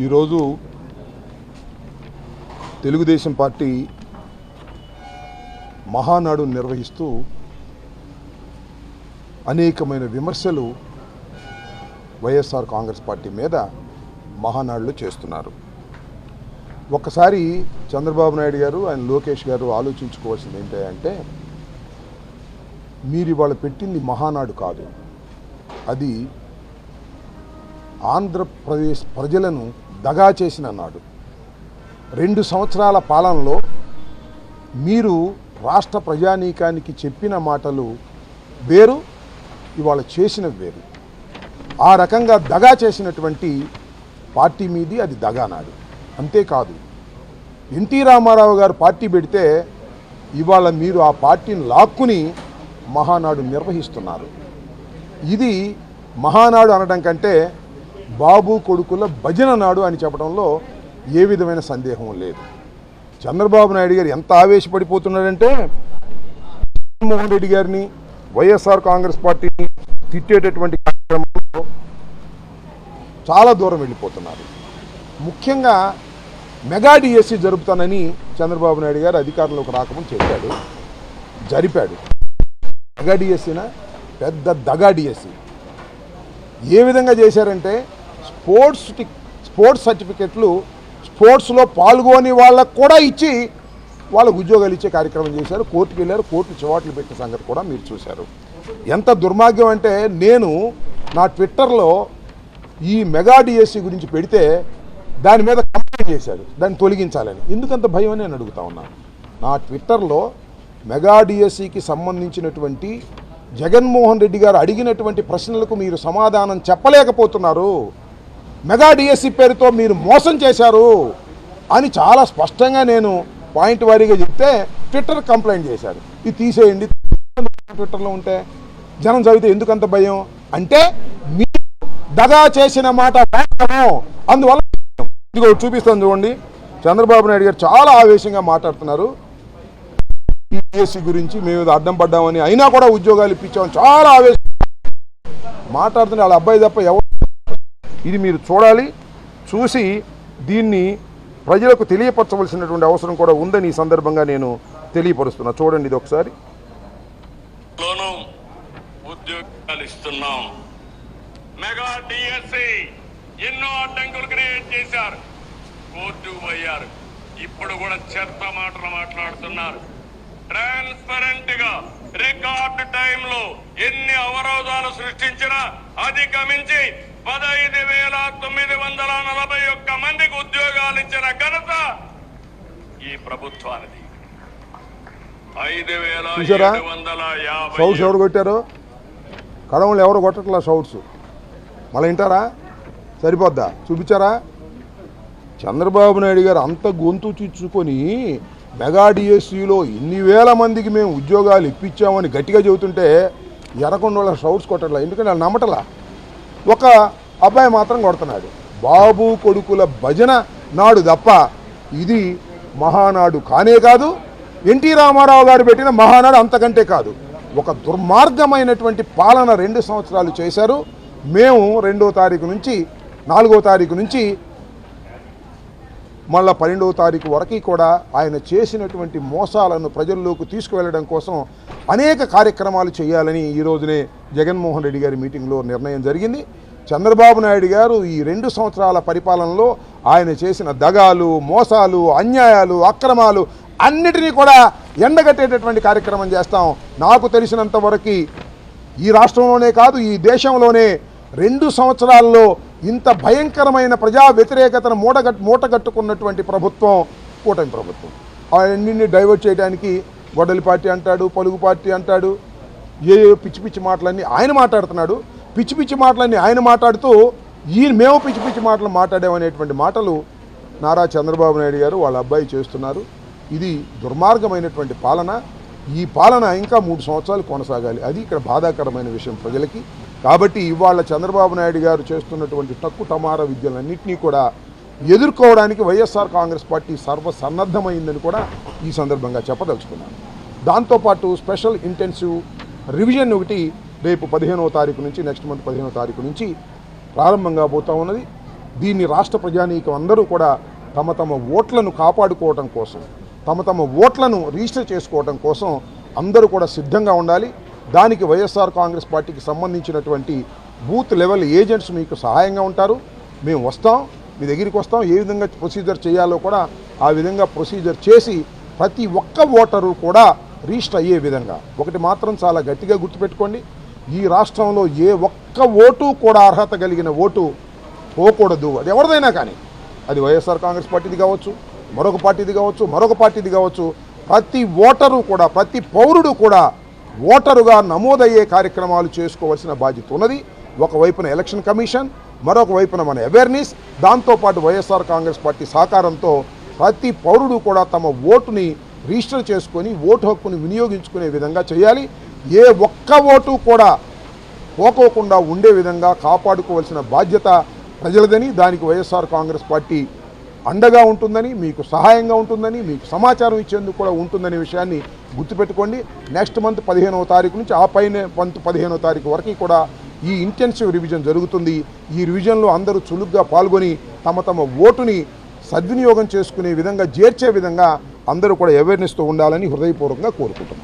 ఈరోజు తెలుగుదేశం పార్టీ మహానాడు నిర్వహిస్తూ అనేకమైన విమర్శలు వైఎస్ఆర్ కాంగ్రెస్ పార్టీ మీద మహానాడులో చేస్తున్నారు. ఒక్కసారి చంద్రబాబు నాయుడు గారు ఆయన లోకేష్ గారు ఆలోచించుకోవాల్సింది ఏంటంటే, మీరు ఇవాళ పెట్టింది మహానాడు కాదు, అది ఆంధ్రప్రదేశ్ ప్రజలను దగా చేసిన నాడు. 2 సంవత్సరాల పాలనలో మీరు రాష్ట్ర ప్రజానీకానికి చెప్పిన మాటలు వేరు, ఇవాళ చేసినవి వేరు. ఆ రకంగా దగా చేసినటువంటి పార్టీ మీది అది దగానాడు. అంతేకాదు, ఎన్టీ రామారావు గారు పార్టీ పెడితే ఇవాళ మీరు ఆ పార్టీని లాక్కుని మహానాడు నిర్వహిస్తున్నారు. ఇది మహానాడు అనడం కంటే బాబు కొడుకుల భజన నాడు అని చెప్పడంలో ఏ విధమైన సందేహం లేదు. చంద్రబాబు నాయుడు గారు ఎంత ఆవేశపడిపోతున్నాడంటే, జగన్మోహన్ రెడ్డి గారిని వైఎస్ఆర్ కాంగ్రెస్ పార్టీని తిట్టేటటువంటి కార్యక్రమంలో చాలా దూరం వెళ్ళిపోతున్నారు. ముఖ్యంగా మెగా డిఎస్సి జరుపుతానని చంద్రబాబు నాయుడు గారు అధికారంలోకి రాకముందు చెప్పాడు, జరిపాడు. మెగా డిఎస్సినా పెద్ద దగా డిఎస్సి. ఏ విధంగా చేశారంటే, స్పోర్ట్స్ సర్టిఫికెట్లు స్పోర్ట్స్లో పాల్గొని వాళ్ళకు కూడా ఇచ్చి వాళ్ళకు ఉద్యోగాలు ఇచ్చే కార్యక్రమం చేశారు. కోర్టుకు వెళ్ళారు, కోర్టు చివాట్లు పెట్టిన సంగతి కూడా మీరు చూశారు. ఎంత దుర్మార్గం అంటే, నేను నా ట్విట్టర్లో ఈ మెగా డిఎస్సి గురించి పెడితే దాని మీద కంప్లైంట్ చేశాడు, దాన్ని తొలగించాలని. ఎందుకంత భయం అని నేను అడుగుతా ఉన్నాను. నా ట్విట్టర్లో మెగా డిఎస్సికి సంబంధించినటువంటి జగన్మోహన్ రెడ్డి గారు అడిగినటువంటి ప్రశ్నలకు మీరు సమాధానం చెప్పలేకపోతున్నారు, మెగా డిఎస్సి పేరుతో మీరు మోసం చేశారు అని చాలా స్పష్టంగా నేను పాయింట్ వారీగా చెప్తే ట్విట్టర్ కంప్లైంట్ చేశారు. ఇది తీసేయండి, ట్విట్టర్లో ఉంటే జనం చదివితే ఎందుకంత భయం అంటే, మీరు దగా చేసిన మాట అందువల్ల. ఇదిగో చూపిస్తాను చూడండి, చంద్రబాబు నాయుడు గారు చాలా ఆవేశంగా మాట్లాడుతున్నారు. ఈ డిఎస్సి గురించి మేము అడ్డం పడ్డామని, అయినా కూడా ఉద్యోగాలు ఇప్పించామని చాలా ఆవేశం మాట్లాడుతున్నారు. వాళ్ళ అబ్బాయి తప్ప ఎవరు. ఇది మీరు చూడాలి, చూసి దీన్ని ప్రజలకు తెలియపరచవలసినటువంటి అవసరం కూడా ఉందని ఈ సందర్భంగా నేను తెలియపరుస్తున్నా. చూడండి ఇది ఒకసారి. ఉద్యోగాలు ఇస్తున్నాం, మెగా డిఎస్సి ఎన్నో అడ్డంకులు క్రియేట్ చేశారు, కోర్టు పోయారు, ఇప్పుడు కూడా చెత్త మాటలు మాట్లాడుతున్నారు. ట్రాన్స్పరెంట్ గా రికార్డు టైంలో ఎన్ని అవరోధాలు సృష్టించినా అధిగమించి 15,941 మందికి ఉద్యోగాలు ఇచ్చిన ఘనత ఈ ప్రభుత్వానికి. 5,750 షౌట్స్ ఎవరు కొట్టారు? కడవలు ఎవరు కొట్టట్లా షౌట్స్. మళ్ళీ వింటారా? సరిపోద్దా? చూపించారా? చంద్రబాబు నాయుడు గారు అంత గొంతు చిచ్చుకొని మెగా డిఎస్సిలో ఇన్ని వేల మందికి మేము ఉద్యోగాలు ఇప్పించామని గట్టిగా చెబుతుంటే ఎరకొండ వాళ్ళ షౌట్స్ కొట్టట్లా. ఎందుకంటే వాళ్ళు నమ్మటలా. ఒక అబ్బాయి మాత్రం కొడుతున్నాడు. బాబు కొడుకుల భజన నాడు తప్ప ఇది మహానాడు కానే కాదు. ఎన్టీ రామారావు గారు పెట్టిన మహానాడు అంతకంటే కాదు. ఒక దుర్మార్గమైనటువంటి పాలన 2 సంవత్సరాలు చేశారు. మేము 2వ తారీఖు నుంచి 4వ తారీఖు నుంచి మళ్ళా 12వ తారీఖు వరకు కూడా ఆయన చేసినటువంటి మోసాలను ప్రజల్లోకి తీసుకువెళ్ళడం కోసం అనేక కార్యక్రమాలు చేయాలని ఈ రోజునే జగన్మోహన్ రెడ్డి గారి మీటింగ్లో నిర్ణయం జరిగింది. చంద్రబాబు నాయుడు గారు ఈ 2 సంవత్సరాల పరిపాలనలో ఆయన చేసిన దగాలు, మోసాలు, అన్యాయాలు, అక్రమాలు అన్నిటినీ కూడా ఎండగట్టేటటువంటి కార్యక్రమం చేస్తాం. నాకు తెలిసినంత వరకు ఈ రాష్ట్రంలోనే కాదు, ఈ దేశంలోనే 2 సంవత్సరాల్లో ఇంత భయంకరమైన ప్రజా వ్యతిరేకతను మూటగట్టుకున్నటువంటి ప్రభుత్వం కూటమి ప్రభుత్వం. అవన్నీ డైవర్ట్ చేయడానికి గొడ్డలి పార్టీ అంటాడు, పలుగు పార్టీ అంటాడు, ఏ పిచ్చి పిచ్చి మాటలన్నీ ఆయన మాట్లాడుతున్నాడు. పిచ్చి పిచ్చి మాటలన్నీ ఆయన మాట్లాడుతూ మేము పిచ్చి పిచ్చి మాటలు మాట్లాడామనేటువంటి మాటలు నారా చంద్రబాబు నాయుడు గారు వాళ్ళ అబ్బాయి చేస్తున్నారు. ఇది దుర్మార్గమైనటువంటి పాలన. ఈ పాలన ఇంకా 3 సంవత్సరాలు కొనసాగాలి. అది ఇక్కడ బాధాకరమైన విషయం ప్రజలకి. కాబట్టి ఇవాళ చంద్రబాబు నాయుడు గారు చేస్తున్నటువంటి టక్కు టమార విద్యలన్నింటినీ కూడా ఎదుర్కోవడానికి వైఎస్ఆర్ కాంగ్రెస్ పార్టీ సర్వసన్నద్ధమైందని కూడా ఈ సందర్భంగా చెప్పదలుచుకున్నాను. దాంతోపాటు స్పెషల్ ఇంటెన్సివ్ రివిజన్ ఒకటి రేపు 15వ తారీఖు నుంచి, నెక్స్ట్ మంత్ 15వ తారీఖు నుంచి ప్రారంభంగా పోతూ ఉన్నది. దీన్ని రాష్ట్ర ప్రజానీకం అందరూ కూడా తమ తమ ఓట్లను కాపాడుకోవటం కోసం, తమ ఓట్లను రిజిస్టర్ చేసుకోవటం కోసం అందరూ కూడా సిద్ధంగా ఉండాలి. దానికి వైఎస్ఆర్ కాంగ్రెస్ పార్టీకి సంబంధించినటువంటి బూత్ లెవెల్ ఏజెంట్స్ మీకు సహాయంగా ఉంటారు. మేము వస్తాం, మీ దగ్గరికి వస్తాం. ఏ విధంగా ప్రొసీజర్ చేయాలో కూడా ఆ విధంగా ప్రొసీజర్ చేసి ప్రతి ఒక్క ఓటరు కూడా రిజిస్టర్ అయ్యే విధంగా. ఒకటి మాత్రం చాలా గట్టిగా గుర్తుపెట్టుకోండి, ఈ రాష్ట్రంలో ఏ ఒక్క ఓటు కూడా అర్హత కలిగిన ఓటు పోకూడదు. అది ఎవరిదైనా కానీ, అది వైఎస్ఆర్ కాంగ్రెస్ పార్టీది కావచ్చు, మరొక పార్టీది కావచ్చు. ప్రతి ఓటరు కూడా, ప్రతి పౌరుడు కూడా ఓటరుగా నమోదయ్యే కార్యక్రమాలు చేసుకోవాల్సిన బాధ్యత ఉన్నది. ఒకవైపున ఎలక్షన్ కమిషన్, మరొక వైపున మన అవేర్నెస్, దాంతోపాటు వైఎస్ఆర్ కాంగ్రెస్ పార్టీ సహకారంతో ప్రతి పౌరుడు కూడా తమ ఓటుని రిజిస్టర్ చేసుకొని ఓటు హక్కుని వినియోగించుకునే విధంగా చేయాలి. ఏ ఒక్క ఓటు కూడా పోకోకుండా ఉండే విధంగా కాపాడుకోవాల్సిన బాధ్యత ప్రజలదని, దానికి వైఎస్ఆర్ కాంగ్రెస్ పార్టీ అండగా ఉంటుందని, మీకు సహాయంగా ఉంటుందని, మీకు సమాచారం ఇచ్చేందుకు కూడా ఉంటుందనే విషయాన్ని గుర్తుపెట్టుకోండి. నెక్స్ట్ మంత్ 15వ తారీఖు నుంచి ఆ పైన మంత్ 15వ తారీఖు వరకు కూడా ఈ ఇంటెన్సివ్ రివిజన్ జరుగుతుంది. ఈ రివిజన్లో అందరూ చురుగ్గా పాల్గొని తమ ఓటుని సద్వినియోగం చేసుకునే విధంగా, చేర్చే విధంగా అందరూ కూడా అవేర్నెస్తో ఉండాలని హృదయపూర్వకంగా కోరుకుంటున్నాను.